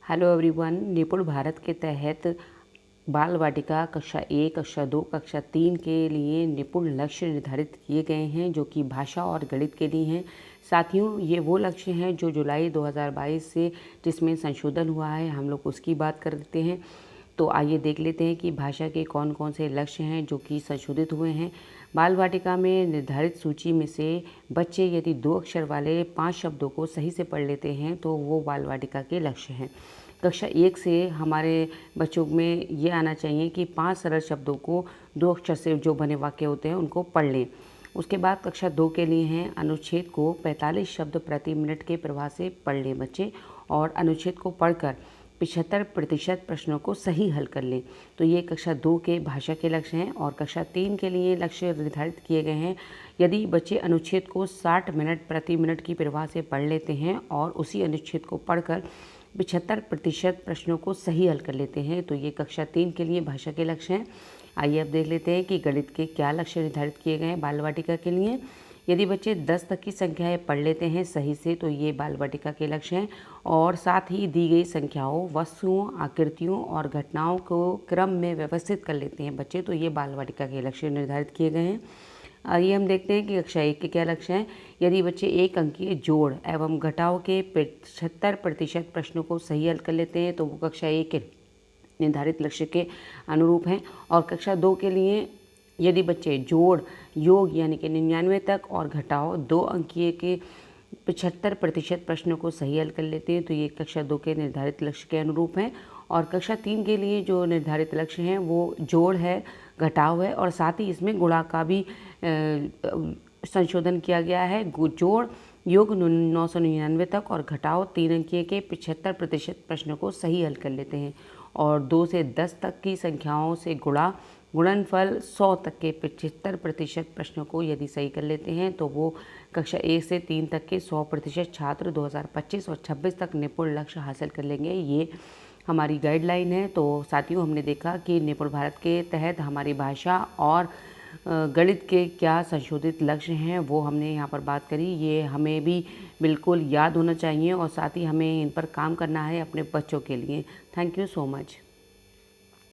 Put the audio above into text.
Hello everyone. निपुण भारत के तहत बाल वाटिका कक्षा 1, कक्षा 2, कक्षा 3 के लिए निपुण लक्ष्य निर्धारित किए गए हैं जो कि भाषा और गणित के लिए हैं। साथियों, ये वो लक्ष्य हैं जो जुलाई 2022 से जिसमें संशोधन हुआ है, हम लोग उसकी बात कर लेते हैं। तो आइए देख लेते हैं कि भाषा के कौन कौन से लक्ष्य हैं जो कि संशोधित हुए हैं। बाल वाटिका में निर्धारित सूची में से बच्चे यदि 2 अक्षर वाले 5 शब्दों को सही से पढ़ लेते हैं तो वो बाल वाटिका के लक्ष्य हैं। कक्षा 1 से हमारे बच्चों में ये आना चाहिए कि 5 सरल शब्दों को 2 अक्षर से जो बने वाक्य होते हैं उनको पढ़ लें। उसके बाद कक्षा 2 के लिए हैं अनुच्छेद को 45 शब्द प्रति मिनट के प्रवाह से पढ़ लें बच्चे, और अनुच्छेद को पढ़कर 75% प्रश्नों को सही हल कर लें। तो ये कक्षा 2 के भाषा के लक्ष्य हैं। और कक्षा 3 के लिए लक्ष्य निर्धारित किए गए हैं। यदि बच्चे अनुच्छेद को 60 मिनट प्रति मिनट की प्रवाह से पढ़ लेते हैं और उसी अनुच्छेद को पढ़कर 75% प्रश्नों को सही हल कर लेते हैं तो ये कक्षा 3 के लिए भाषा के लक्ष्य हैं। आइए अब देख लेते हैं कि गणित के क्या लक्ष्य निर्धारित किए गए हैं बाल वाटिका के लिए। यदि बच्चे 10 तक की संख्याएं पढ़ लेते हैं सही से तो ये बाल वाटिका के लक्ष्य हैं, और साथ ही दी गई संख्याओं, वस्तुओं, आकृतियों और घटनाओं को क्रम में व्यवस्थित कर लेते हैं बच्चे, तो ये बाल वाटिका के लक्ष्य निर्धारित किए गए हैं। आइए हम देखते हैं कि कक्षा 1 के क्या लक्ष्य हैं। यदि बच्चे एक अंकीय जोड़ एवं घटाव के 75% प्रश्नों को सही हल कर लेते हैं तो वो कक्षा 1 के निर्धारित लक्ष्य के अनुरूप हैं। और कक्षा 2 के लिए यदि बच्चे जोड़, योग यानी कि 99 तक और घटाव 2 अंकीय के 75% प्रश्नों को सही हल कर लेते हैं तो ये कक्षा 2 के निर्धारित लक्ष्य के अनुरूप हैं। और कक्षा 3 के लिए जो निर्धारित लक्ष्य हैं वो जोड़ है, घटाव है और साथ ही इसमें गुणा का भी संशोधन किया गया है। जोड़, योग 999 तक और घटाव 3 अंकीय के 75% प्रश्नों को सही हल कर लेते हैं। और 2 से 10 तक की संख्याओं से गुणनफल 100 तक के 75% प्रश्नों को यदि सही कर लेते हैं तो वो कक्षा 1 से 3 तक के 100% छात्र 2025 और 26 तक निपुण लक्ष्य हासिल कर लेंगे। ये हमारी गाइडलाइन है। तो साथियों, हमने देखा कि निपुण भारत के तहत हमारी भाषा और गणित के क्या संशोधित लक्ष्य हैं वो हमने यहाँ पर बात करी। ये हमें भी बिल्कुल याद होना चाहिए और साथ ही हमें इन पर काम करना है अपने बच्चों के लिए। Thank you so much.